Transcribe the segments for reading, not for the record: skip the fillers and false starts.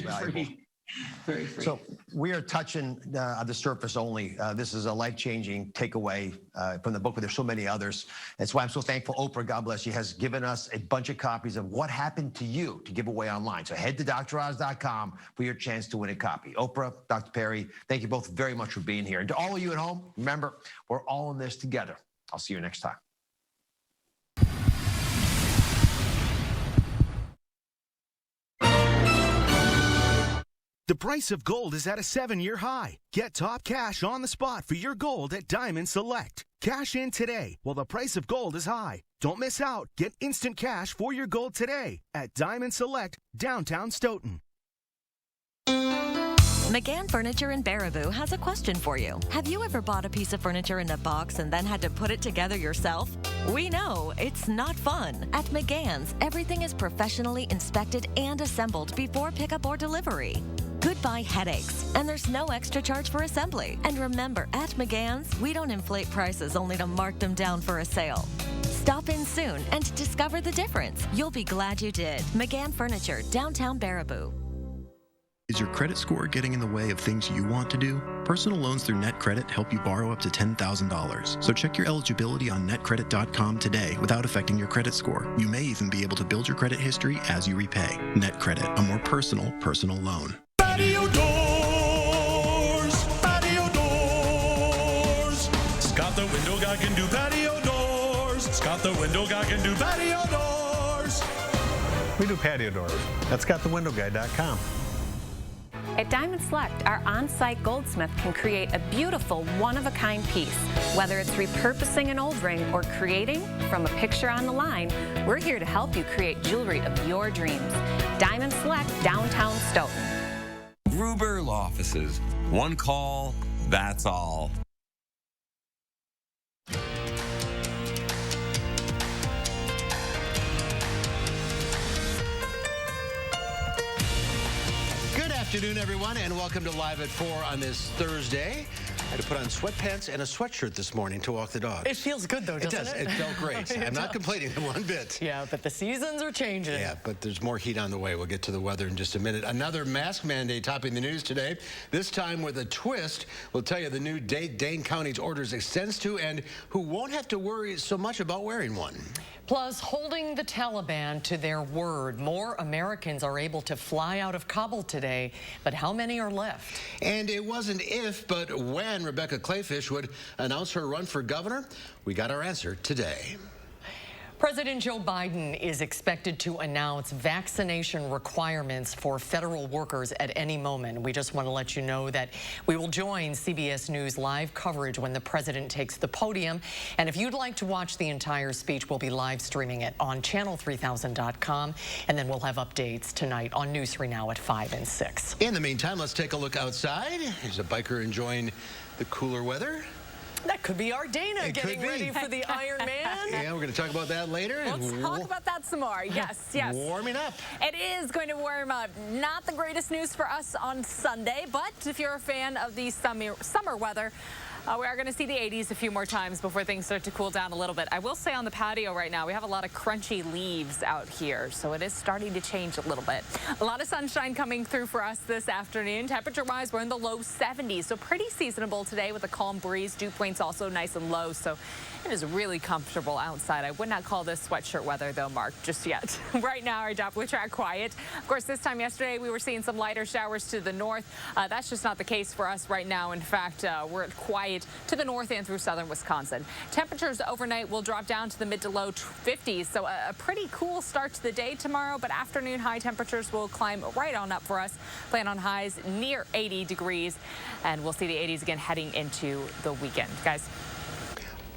very valuable. free. Very free. So we are touching the surface only. This is a life-changing takeaway from the book, but there's so many others. That's why I'm so thankful Oprah, God bless you, has given us a bunch of copies of What Happened to You to give away online. So head to DrOz.com for your chance to win a copy. Oprah, Dr. Perry, thank you both very much for being here. And to all of you at home, remember, we're all in this together. I'll see you next time. The price of gold is at a 7-year high. Get top cash on the spot for your gold at Diamond Select. Cash in today while the price of gold is high. Don't miss out. Get instant cash for your gold today at Diamond Select, downtown Stoughton. McGann Furniture in Baraboo has a question for you. Have you ever bought a piece of furniture in a box and then had to put it together yourself? We know it's not fun. At McGann's, everything is professionally inspected and assembled before pickup or delivery. Goodbye headaches, and there's no extra charge for assembly. And remember, at McGann's, we don't inflate prices only to mark them down for a sale. Stop in soon and discover the difference. You'll be glad you did. McGann Furniture, downtown Baraboo. Is your credit score getting in the way of things you want to do? Personal loans through NetCredit help you borrow up to $10,000. So check your eligibility on netcredit.com today without affecting your credit score. You may even be able to build your credit history as you repay. NetCredit, a more personal loan. Patio doors, patio doors. Scott the window guy can do patio doors. Scott the window guy can do patio doors. We do patio doors at scottthewindowguy.com. At Diamond Select, our on-site goldsmith can create a beautiful, one-of-a-kind piece. Whether it's repurposing an old ring or creating from a picture on the line, we're here to help you create jewelry of your dreams. Diamond Select, downtown Stoughton. Gruber Law Offices. One call, that's all. Good afternoon, everyone, and welcome to Live at 4 on this Thursday. I had to put on sweatpants and a sweatshirt this morning to walk the dog. It feels good, though, doesn't it? It does. It felt great. I'm not complaining one bit. Yeah, but the seasons are changing. Yeah, but there's more heat on the way. We'll get to the weather in just a minute. Another mask mandate topping the news today, this time with a twist. We'll tell you the new date Dane County's orders extends to and who won't have to worry so much about wearing one. Plus, holding the Taliban to their word. More Americans are able to fly out of Kabul today, but how many are left? And it wasn't if, but when Rebecca KLEEFISCH would announce her run for governor. We got our answer today. President Joe Biden is expected to announce vaccination requirements for federal workers at any moment. We just want to let you know that we will join CBS News live coverage when the president takes the podium. And if you'd like to watch the entire speech, we'll be live streaming it on channel3000.com. And then we'll have updates tonight on News 3 Now at 5 and 6. In the meantime, let's take a look outside. There's a biker enjoying the cooler weather. That could be our Dana getting ready for the Iron Man. Yeah, we're going to talk about that later. Let's talk about that some more. Yes, yes. Warming up. It is going to warm up. Not the greatest news for us on Sunday, but if you're a fan of the summer weather, we are going to see the 80s a few more times before things start to cool down a little bit. I will say on the patio right now, we have a lot of crunchy leaves out here, so it is starting to change a little bit. A lot of sunshine coming through for us this afternoon. Temperature-wise, we're in the low 70s, so pretty seasonable today with a calm breeze. Dew points also nice and low, so it is really comfortable outside. I would not call this sweatshirt weather, though, Mark, just yet. Right now, our Doppler track quiet. Of course, this time yesterday, we were seeing some lighter showers to the north. That's just not the case for us right now. In fact, we're quiet to the north and through southern Wisconsin. Temperatures overnight will drop down to the mid to low 50s, so a pretty cool start to the day tomorrow, but afternoon high temperatures will climb right on up for us. Plan on highs near 80 degrees, and we'll see the 80s again heading into the weekend. Guys.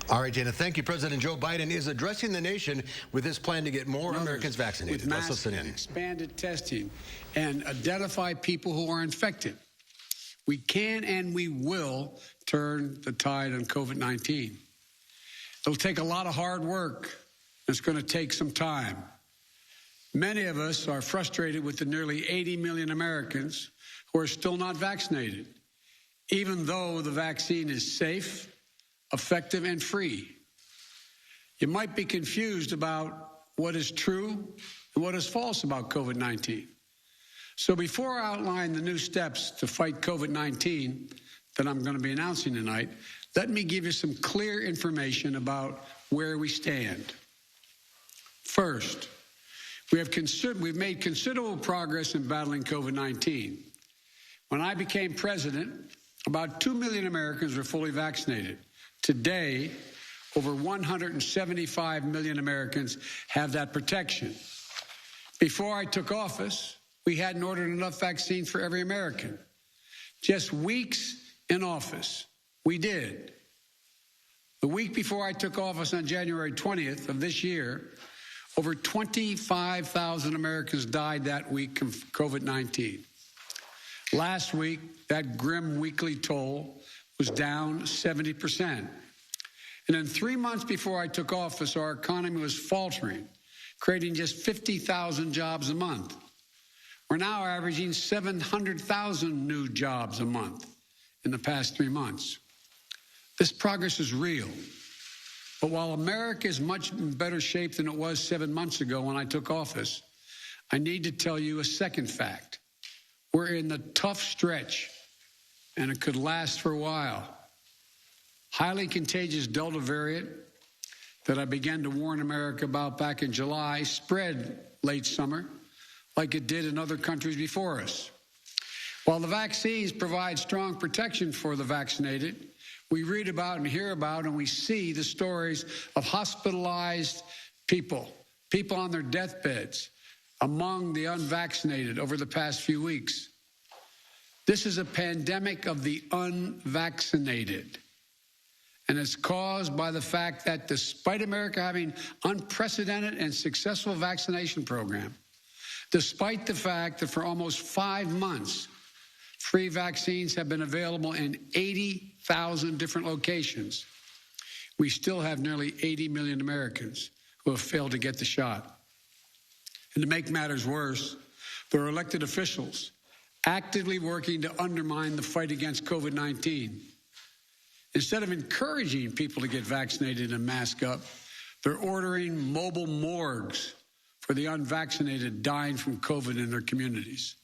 All right, Dana, thank you. President Joe Biden is addressing the nation with his plan to get more Americans vaccinated. Let's listen in. Expanded testing and identify people who are infected. We can and we will turn the tide on COVID-19. It'll take a lot of hard work. It's going to take some time. Many of us are frustrated with the nearly 80 million Americans who are still not vaccinated, even though the vaccine is safe, effective, and free. You might be confused about what is true and what is false about COVID-19. So before I outline the new steps to fight COVID-19 that I'm going to be announcing tonight, let me give you some clear information about where we stand. First, we've made considerable progress in battling COVID-19. When I became president, about 2 million Americans were fully vaccinated. Today, over 175 million Americans have that protection. Before I took office, we hadn't ordered enough vaccine for every American. Just weeks in office, we did. The week before I took office on January 20th of this year, over 25,000 Americans died that week from COVID-19. Last week, that grim weekly toll was down 70%. And in 3 months before I took office, our economy was faltering, creating just 50,000 jobs a month. We're now averaging 700,000 new jobs a month in the past 3 months. This progress is real. But while America is much in better shape than it was 7 months ago when I took office, I need to tell you a second fact. We're in the tough stretch, and it could last for a while. Highly contagious Delta variant that I began to warn America about back in July spread late summer like it did in other countries before us. While the vaccines provide strong protection for the vaccinated, we read about and hear about and we see the stories of hospitalized people on their deathbeds among the unvaccinated over the past few weeks. This is a pandemic of the unvaccinated. And it's caused by the fact that despite America having unprecedented and successful vaccination program, despite the fact that for almost 5 months, free vaccines have been available in 80,000 different locations, we still have nearly 80 million Americans who have failed to get the shot. And to make matters worse, there are elected officials actively working to undermine the fight against COVID-19. Instead of encouraging people to get vaccinated and mask up, they're ordering mobile morgues for the unvaccinated dying from COVID in their communities.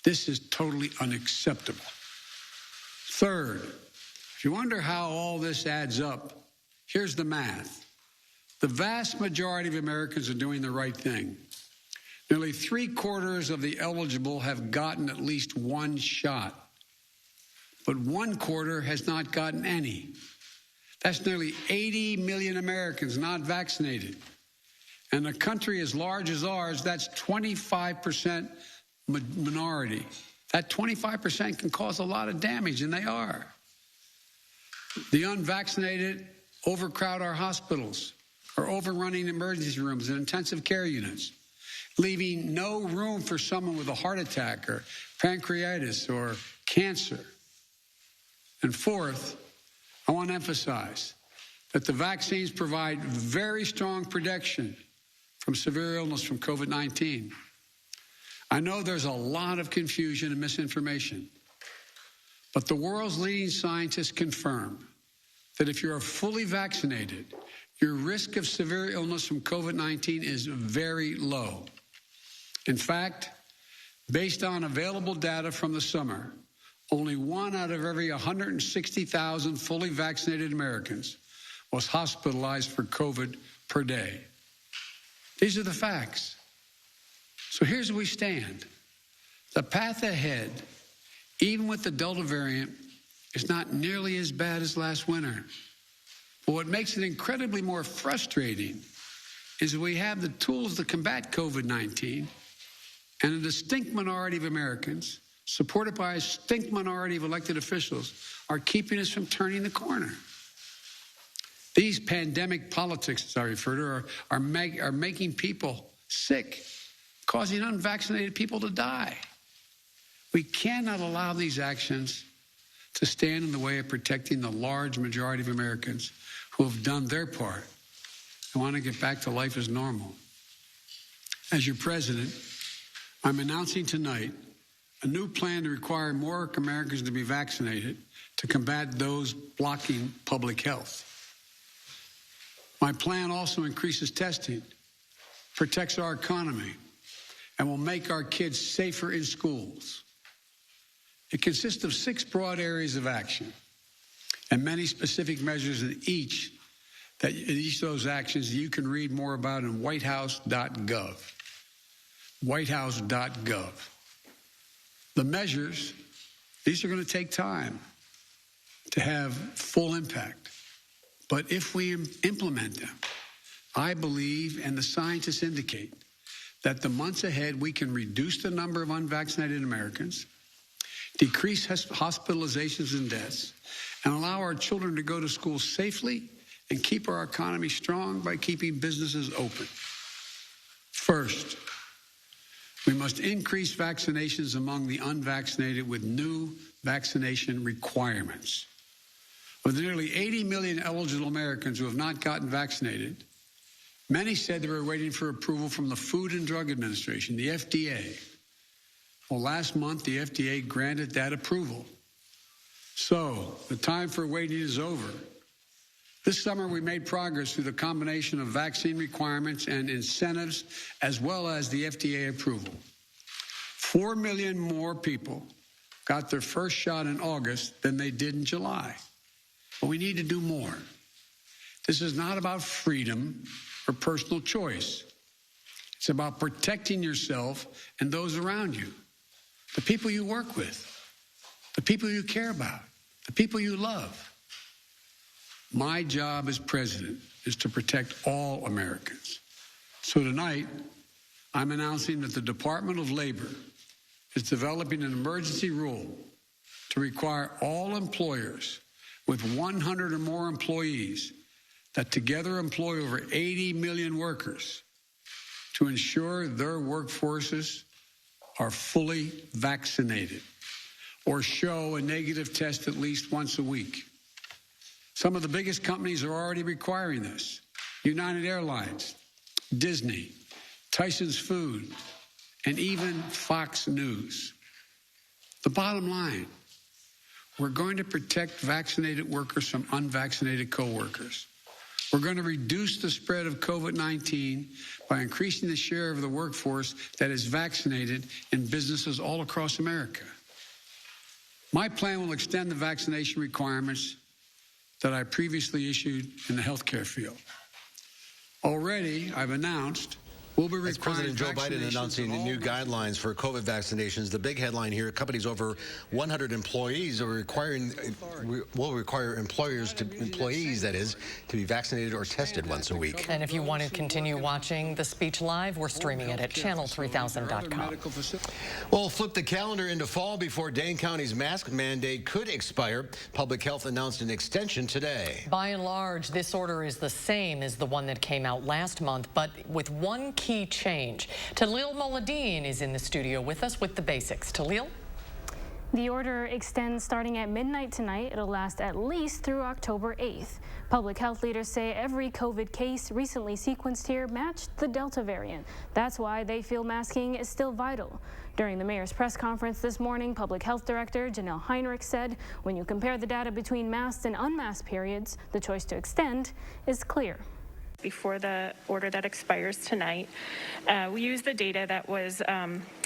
This is totally unacceptable. Third, if you wonder how all this adds up, here's the math. The vast majority of Americans are doing the right thing. Nearly 3/4 of the eligible have gotten at least one shot, but 1/4 has not gotten any. That's nearly 80 million Americans not vaccinated. And a country as large as ours, that's 25% minority. That 25% can cause a lot of damage, and they are. The unvaccinated overcrowd our hospitals, are overrunning emergency rooms and intensive care units, leaving no room for someone with a heart attack or pancreatitis or cancer. And fourth, I want to emphasize that the vaccines provide very strong protection from severe illness from COVID-19. I know there's a lot of confusion and misinformation, but the world's leading scientists confirm that if you're fully vaccinated, your risk of severe illness from COVID-19 is very low. In fact, based on available data from the summer, only 1 out of every 160,000 fully vaccinated Americans was hospitalized for COVID per day. These are the facts. So here's where we stand. The path ahead, even with the Delta variant, is not nearly as bad as last winter. But what makes it incredibly more frustrating is we have the tools to combat COVID-19, and a distinct minority of Americans, supported by a distinct minority of elected officials, are keeping us from turning the corner. These pandemic politics, as I refer to, are making people sick, causing unvaccinated people to die. We cannot allow these actions to stand in the way of protecting the large majority of Americans who have done their part and want to get back to life as normal. As your president, I'm announcing tonight a new plan to require more Americans to be vaccinated to combat those blocking public health. My plan also increases testing, protects our economy, and will make our kids safer in schools. It consists of 6 broad areas of action and many specific measures in each of those actions that you can read more about in whitehouse.gov. Whitehouse.gov. The measures, these are going to take time to have full impact. But if we implement them, I believe, and the scientists indicate, that the months ahead we can reduce the number of unvaccinated Americans, decrease hospitalizations and deaths, and allow our children to go to school safely and keep our economy strong by keeping businesses open. First, we must increase vaccinations among the unvaccinated with new vaccination requirements. Of the nearly 80 million eligible Americans who have not gotten vaccinated, many said they were waiting for approval from the Food and Drug Administration, the FDA. Well, last month, the FDA granted that approval. So, the time for waiting is over. This summer, we made progress through the combination of vaccine requirements and incentives, as well as the FDA approval. 4 million more people got their first shot in August than they did in July. But we need to do more. This is not about freedom or personal choice. It's about protecting yourself and those around you, the people you work with, the people you care about, the people you love. My job as president is to protect all Americans. So tonight, I'm announcing that the Department of Labor is developing an emergency rule to require all employers with 100 or more employees that together employ over 80 million workers to ensure their workforces are fully vaccinated or show a negative test at least once a week. Some of the biggest companies are already requiring this. United Airlines, Disney, Tyson's Food, and even Fox News. The bottom line, we're going to protect vaccinated workers from unvaccinated coworkers. We're going to reduce the spread of COVID-19 by increasing the share of the workforce that is vaccinated in businesses all across America. My plan will extend the vaccination requirements that I previously issued in the healthcare field. Already, I've announced we'll be requiring President Joe Biden announcing new guidelines for COVID vaccinations. The big headline here, companies over 100 employees will require employees, that is, to be vaccinated or tested once a week. And if you want to continue watching the speech live, we're streaming it at channel3000.com. Well, flip the calendar into fall before Dane County's mask mandate could expire. Public Health announced an extension today. By and large, this order is the same as the one that came out last month, but with one key change. Talil Moladin is in the studio with us with the basics. Talil? The order extends starting at midnight tonight. It'll last at least through October 8th. Public health leaders say every COVID case recently sequenced here matched the Delta variant. That's why they feel masking is still vital. During the mayor's press conference this morning, Public Health Director Janelle Heinrich said when you compare the data between masked and unmasked periods, the choice to extend is clear. Before the order that expires tonight, we used the data that was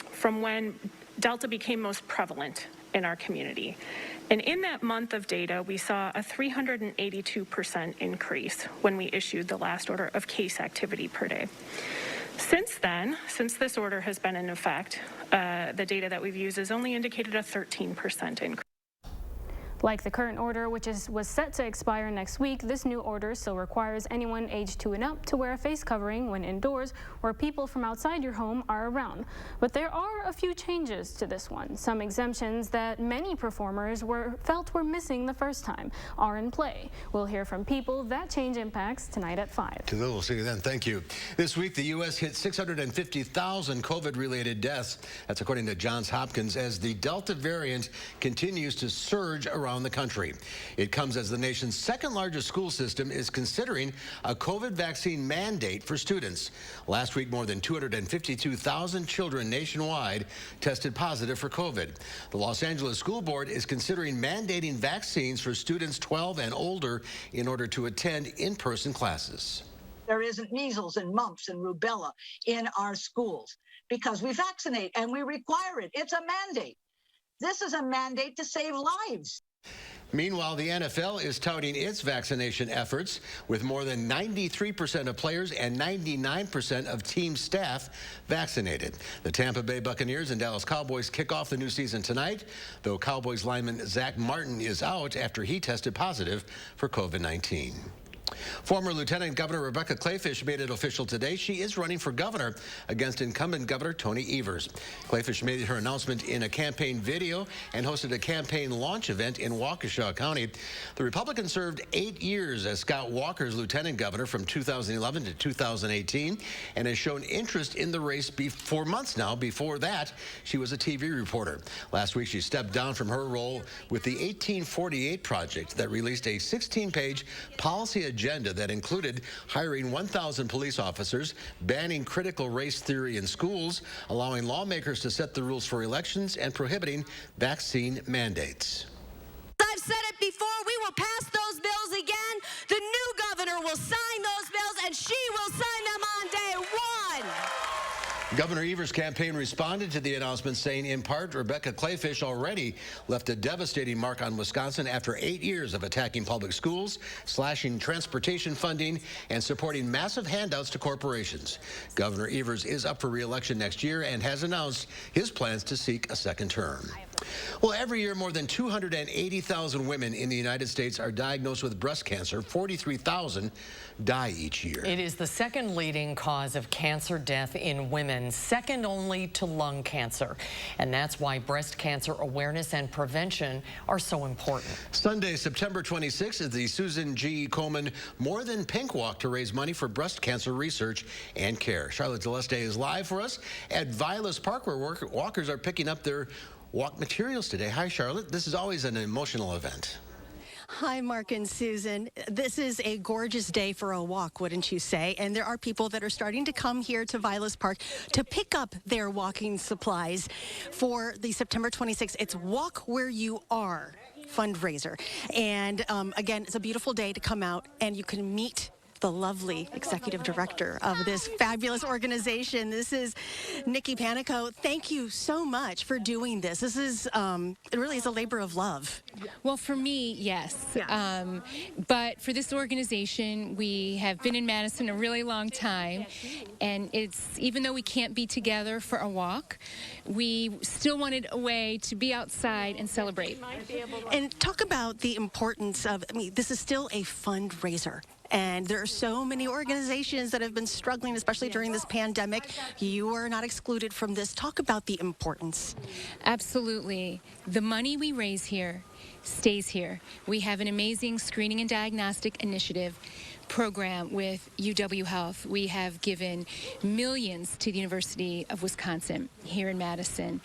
from when Delta became most prevalent in our community. And in that month of data, we saw a 382% increase when we issued the last order of case activity per day. Since then, since this order has been in effect, the data that we've used has only indicated a 13% increase. Like the current order, which was set to expire next week, this new order still requires anyone aged 2 and up to wear a face covering when indoors or people from outside your home are around. But there are a few changes to this one. Some exemptions that many performers felt were missing the first time are in play. We'll hear from people that change impacts tonight at 5. We'll see you then. Thank you. This week, the U.S. hit 650,000 COVID-related deaths. That's according to Johns Hopkins, as the Delta variant continues to surge around the country. It comes as the nation's second largest school system is considering a COVID vaccine mandate for students. Last week, more than 252,000 children nationwide tested positive for COVID. The Los Angeles School Board is considering mandating vaccines for students 12 and older in order to attend in-person classes. There isn't measles and mumps and rubella in our schools. because we vaccinate and we require it. It's a mandate. This is a mandate to save lives. Meanwhile, the NFL is touting its vaccination efforts with more than 93% of players and 99% of team staff vaccinated. The Tampa Bay Buccaneers and Dallas Cowboys kick off the new season tonight, though Cowboys lineman Zach Martin is out after he tested positive for COVID-19. Former Lieutenant Governor Rebecca KLEEFISCH made it official today. She is running for governor against incumbent Governor Tony Evers. KLEEFISCH made her announcement in a campaign video and hosted a campaign launch event in Waukesha County. The Republican served 8 years as Scott Walker's lieutenant governor from 2011 to 2018 and has shown interest in the race for months now. Before that, she was a TV reporter. Last week, she stepped down from her role with the 1848 Project that released a 16-page policy agenda that included hiring 1,000 police officers, banning critical race theory in schools, allowing lawmakers to set the rules for elections, and prohibiting vaccine mandates. I've said it before, we will pass those bills again. The new governor will sign those bills, and she will sign them on day one. Governor Evers' campaign responded to the announcement, saying, in part, Rebecca KLEEFISCH already left a devastating mark on Wisconsin after 8 years of attacking public schools, slashing transportation funding, and supporting massive handouts to corporations. Governor Evers is up for re-election next year and has announced his plans to seek a second term. Well, every year, more than 280,000 women in the United States are diagnosed with breast cancer. 43,000 die each year. It is the second leading cause of cancer death in women, second only to lung cancer. And that's why breast cancer awareness and prevention are so important. Sunday, September 26th, is the Susan G. Komen More Than Pink Walk to raise money for breast cancer research and care. Charlotte DeLesте is live for us at Vilas Park, where walkers are picking up their walk materials today. Hi, Charlotte. This is always an emotional event. Hi, Mark and Susan. This is a gorgeous day for a walk, wouldn't you say? And there are people that are starting to come here to Vilas Park to pick up their walking supplies for the September 26th. It's Walk Where You Are fundraiser. And again, it's a beautiful day to come out and you can meet the lovely executive director of this fabulous organization. This is NIKKI PANICO. Thank you so much for doing this. This is, it really is a labor of love. Well, for me, yes. But for this organization, we have been in Madison a really long time. And it's, even though we can't be together for a walk, we still wanted a way to be outside and celebrate. And talk about the importance of, I mean, this is still a fundraiser. And there are so many organizations that have been struggling, especially during this pandemic. You are not excluded from this. Talk about the importance. Absolutely. The money we raise here stays here. We have an amazing screening and diagnostic initiative program with UW Health. We have given millions to the University of Wisconsin here in Madison.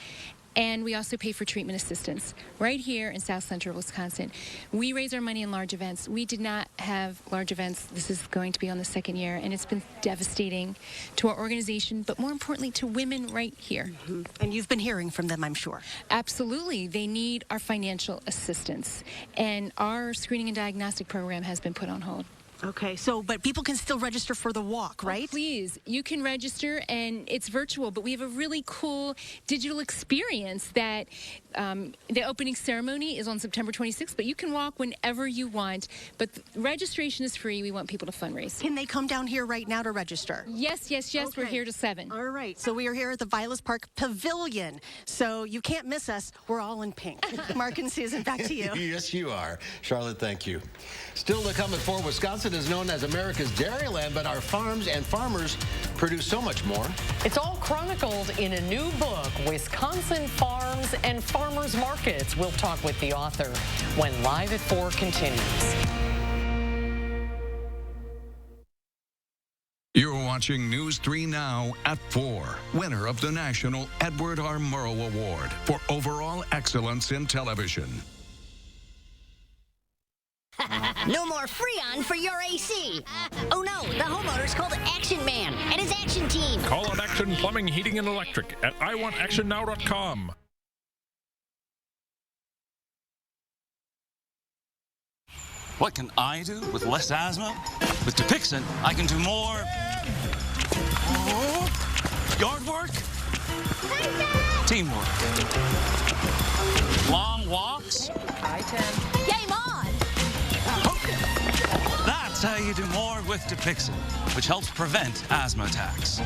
And we also pay for treatment assistance right here in South Central Wisconsin. We raise our money in large events. We did not have large events. This is going to be on the second year, and it's been devastating to our organization, but more importantly to women right here. And you've been hearing from them, I'm sure. Absolutely. They need our financial assistance. And our screening and diagnostic program has been put on hold. Okay, so, but people can still register for the walk, right? Oh, please, you can register, and it's virtual, but we have a really cool digital experience that the opening ceremony is on September 26th, but you can walk whenever you want, but registration is free. We want people to fundraise. Can they come down here right now to register? Yes, yes, yes, okay. We're here till 7. All right, so we are here at the Vilas Park Pavilion, so you can't miss us. We're all in pink. Mark and Susan, back to you. Yes, you are. Charlotte, thank you. Still to come at 4, Wisconsin is known as America's Dairyland, but our farms and farmers produce so much more. It's all chronicled in a new book, Wisconsin Farms and Farmers Markets. We'll talk with the author when Live at 4 continues. You're watching News 3 Now at 4. Winner of the National Edward R. Murrow Award for Overall Excellence in Television. No more Freon for your AC. Oh no, the homeowner's called Action Man and his action team. Call on Action Plumbing, Heating, and Electric at iwantactionnow.com. What can I do with less asthma? With Dupixent, I can do more yard work Teamwork. Long walks. Hi, Tim. Game on! That's how you do more with Dupixent, which helps prevent asthma attacks.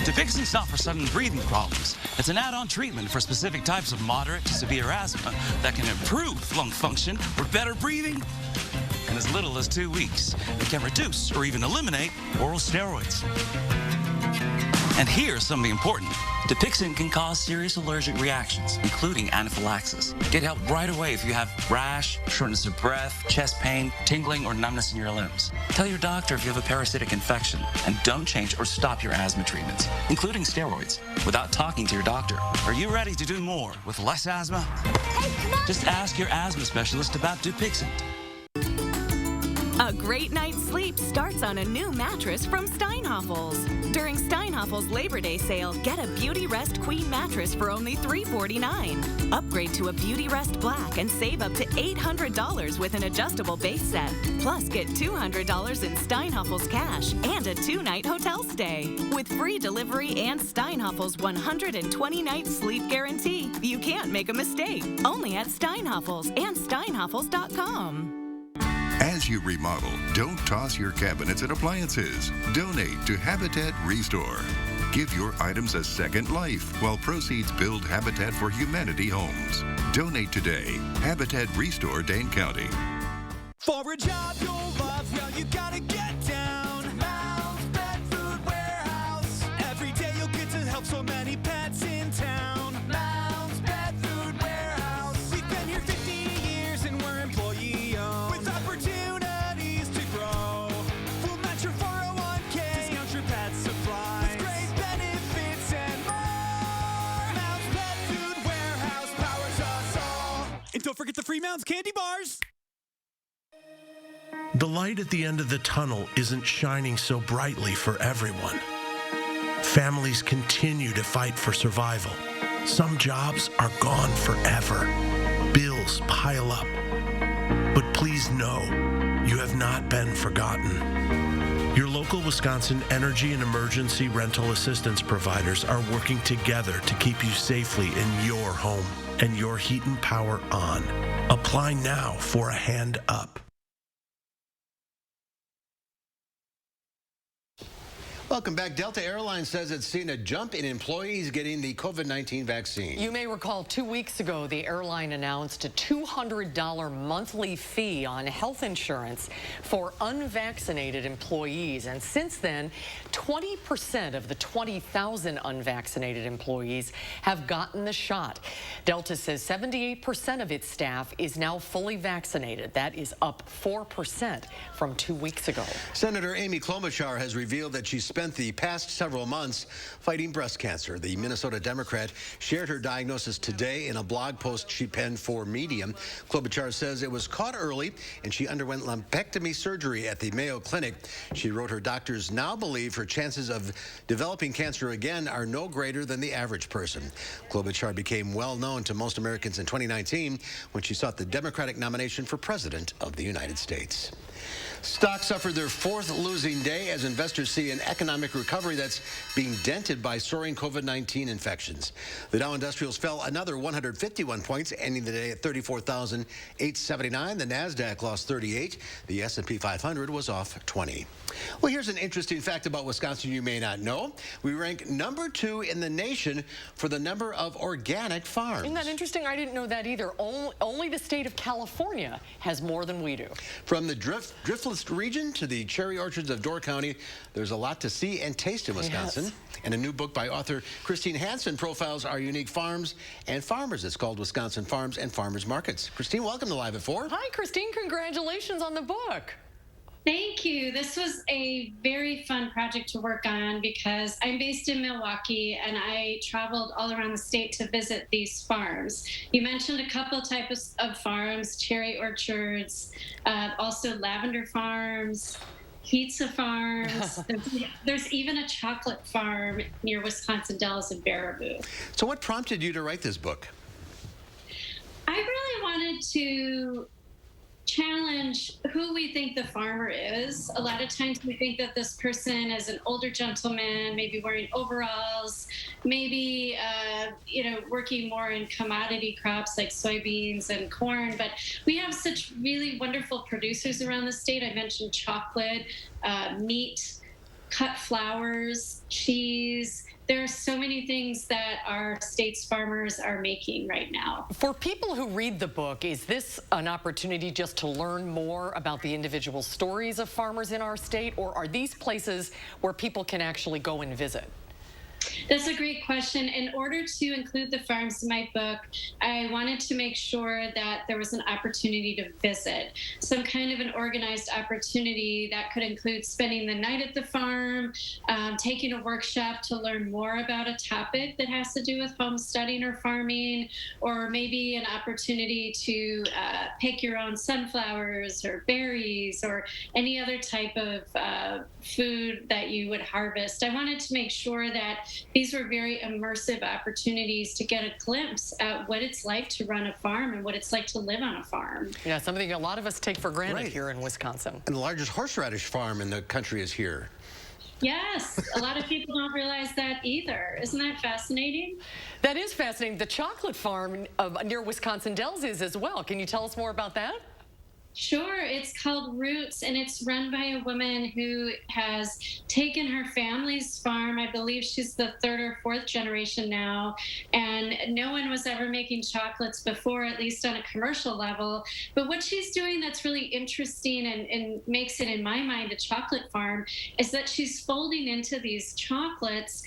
Dupixent's not for sudden breathing problems. It's an add-on treatment for specific types of moderate to severe asthma that can improve lung function or better breathing in as little as 2 weeks. It can reduce or even eliminate oral steroids. And here's something important. Dupixent can cause serious allergic reactions, including anaphylaxis. Get help right away if you have rash, shortness of breath, chest pain, tingling, or numbness in your limbs. Tell your doctor if you have a parasitic infection, and don't change or stop your asthma treatments, including steroids, without talking to your doctor. Are you ready to do more with less asthma? Hey, come on! Just ask your asthma specialist about Dupixent. A great night's sleep starts on a new mattress from Steinhofels. During Steinhofels' Labor Day sale, get a Beauty Rest Queen mattress for only $349. Upgrade to a Beauty Rest Black and save up to $800 with an adjustable base set. Plus, get $200 in Steinhofels cash and a 2-night hotel stay. With free delivery and Steinhofels' 120-night sleep guarantee, you can't make a mistake. Only at Steinhofels and Steinhofels.com. As you remodel, don't toss your cabinets and appliances. Donate to Habitat Restore. Give your items a second life while proceeds build Habitat for Humanity homes. Donate today. Habitat Restore, Dane County. For a job you'll love, well, you gotta get down. Mounds Pet Food Warehouse. Every day you'll get to help so many pets in town. Mounds Pet Food Warehouse. We've been here 50 years and we're employee-owned. With opportunities to grow. We'll match your 401k. Discount your pet supplies. With great benefits and more. Mounds Pet Food Warehouse powers us all. And don't forget the free Mounds candy bars. The light at the end of the tunnel isn't shining so brightly for everyone. Families continue to fight for survival. Some jobs are gone forever. Bills pile up. But please know, you have not been forgotten. Your local Wisconsin energy and emergency rental assistance providers are working together to keep you safely in your home and your heat and power on. Apply now for a hand up. Welcome back. Delta Airlines says it's seen a jump in employees getting the COVID-19 vaccine. You may recall 2 weeks ago, the airline announced a $200 monthly fee on health insurance for unvaccinated employees. And since then, 20% of the 20,000 unvaccinated employees have gotten the shot. Delta says 78% of its staff is now fully vaccinated. That is up 4% from 2 weeks ago. Senator Amy Klobuchar has revealed that she spent the past several months fighting breast cancer. The Minnesota Democrat shared her diagnosis today in a blog post she penned for Medium. Klobuchar says it was caught early and she underwent lumpectomy surgery at the Mayo Clinic. She wrote her doctors now believe her chances of developing cancer again are no greater than the average person. Klobuchar became well known to most Americans in 2019 when she sought the Democratic nomination for President of the United States. Stocks suffered their fourth losing day as investors see an economic recovery that's being dented by soaring COVID-19 infections. The Dow Industrials fell another 151 points, ending the day at 34,879. The Nasdaq lost 38. The S&P 500 was off 20. Well, here's an interesting fact about Wisconsin you may not know. We rank number 2 in the nation for the number of organic farms. Isn't that interesting? I didn't know that either. Only the state of California has more than we do. From the driftless region to the cherry orchards of Door County, there's a lot to see and taste in Wisconsin. Yes. And a new book by author Kristine Hansen profiles our unique farms and farmers. It's called Wisconsin Farms and Farmers Markets. Kristine, welcome to Live at 4. Hi, Kristine. Congratulations on the book. Thank you. This was a very fun project to work on because I'm based in Milwaukee and I traveled all around the state to visit these farms. You mentioned a couple types of farms, cherry orchards, also lavender farms, pizza farms. There's even a chocolate farm near Wisconsin Dells and Baraboo. So what prompted you to write this book? I really wanted to challenge who we think the farmer is. A lot of times we think that this person is an older gentleman, maybe wearing overalls, maybe working more in commodity crops like soybeans and corn. But we have such really wonderful producers around the state. I mentioned chocolate, meat, cut flowers, cheese. There are so many things that our state's farmers are making right now. For people who read the book, is this an opportunity just to learn more about the individual stories of farmers in our state, or are these places where people can actually go and visit? That's a great question. In order to include the farms in my book, I wanted to make sure that there was an opportunity to visit, some kind of an organized opportunity that could include spending the night at the farm, taking a workshop to learn more about a topic that has to do with homesteading or farming, or maybe an opportunity to pick your own sunflowers or berries or any other type of food that you would harvest. I wanted to make sure that these were very immersive opportunities to get a glimpse at what it's like to run a farm and what it's like to live on a farm. Yeah, something a lot of us take for granted here in Wisconsin. And the largest horseradish farm in the country is here. Yes, a lot of people don't realize that either. Isn't that fascinating? That is fascinating. The chocolate farm near Wisconsin Dells is as well. Can you tell us more about that? Sure. It's called Roots, and it's run by a woman who has taken her family's farm. I believe she's the third or fourth generation now, and no one was ever making chocolates before, at least on a commercial level. But what she's doing that's really interesting and makes it, in my mind, a chocolate farm is that she's folding into these chocolates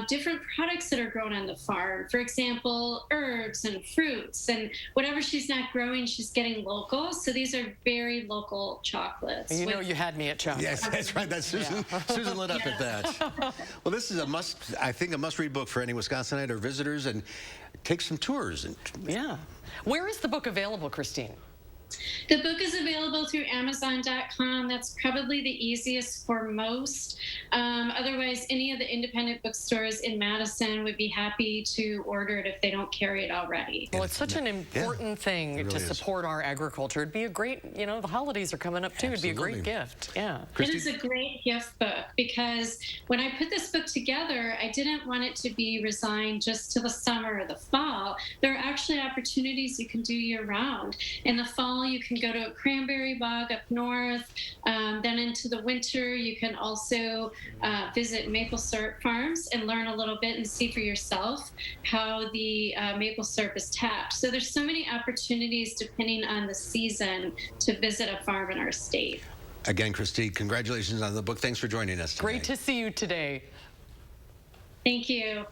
different products that are grown on the farm. For example, herbs and fruits, and whatever she's not growing, she's getting local. So these are very local chocolates. You know you had me at chocolate. Yes, that's right. That's Susan. Yeah. Susan lit up at that. Well, this is I think a must-read book for any Wisconsinite or visitors, and take some tours. Yeah. Where is the book available, Kristine? The book is available through Amazon.com. That's probably the easiest for most. Otherwise, any of the independent bookstores in Madison would be happy to order it if they don't carry it already. Well, it's such an important thing really to support our agriculture. It'd be a great, the holidays are coming up too. Absolutely. It'd be a great gift. Yeah. It is a great gift book because when I put this book together, I didn't want it to be resigned just to the summer or the fall. There are actually opportunities you can do year round. In the fall, you can go to a cranberry bog up north. Then into the winter, you can also visit maple syrup farms and learn a little bit and see for yourself how the maple syrup is tapped. So there's so many opportunities depending on the season to visit a farm in our state. Again, Kristine, congratulations on the book. Thanks for joining us today. Great to see you today. Thank you.